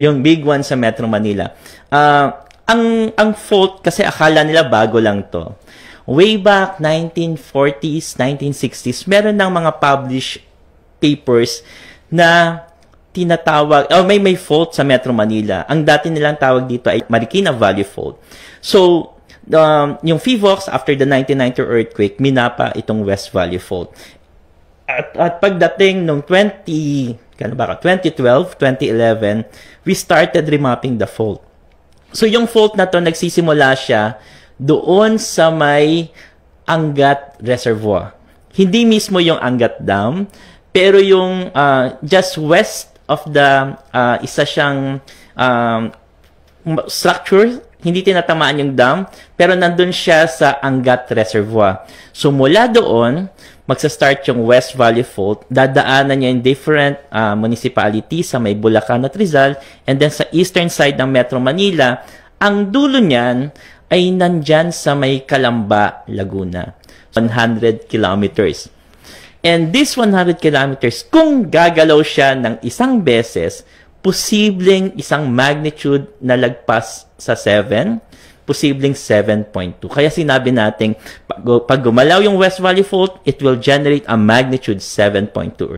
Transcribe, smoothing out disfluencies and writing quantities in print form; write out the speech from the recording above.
Yung big one sa Metro Manila. Ang fault, kasi akala nila bago lang to. Way back 1940s, 1960s, meron ng mga published papers na tinatawag, may fault sa Metro Manila. Ang dati nilang tawag dito ay Marikina Valley Fault. So, yung PHIVOLCS, after the 1990 earthquake, minapa itong West Valley Fault. At pagdating nung 2012, 2011, we started remapping the fault. So, yung fault na to, nagsisimula siya doon sa may Angat Reservoir. Hindi mismo yung Angat Dam, pero yung just west of the isa siyang structure, hindi tinatamaan yung dam, pero nandun siya sa Angat Reservoir. So mula doon, magsa-start yung West Valley Fault, dadaanan niya in different municipalities sa may Bulacan at Rizal, and then sa eastern side ng Metro Manila, ang dulo niyan ay nandyan sa may Calamba, Laguna. 100 kilometers. And this 100 kilometers, kung gagalaw siya ng isang beses, posibleng isang magnitude na lagpas sa 7, posibleng 7.2. Kaya sinabi natin, pag gumalaw yung West Valley Fault, it will generate a magnitude 7.2.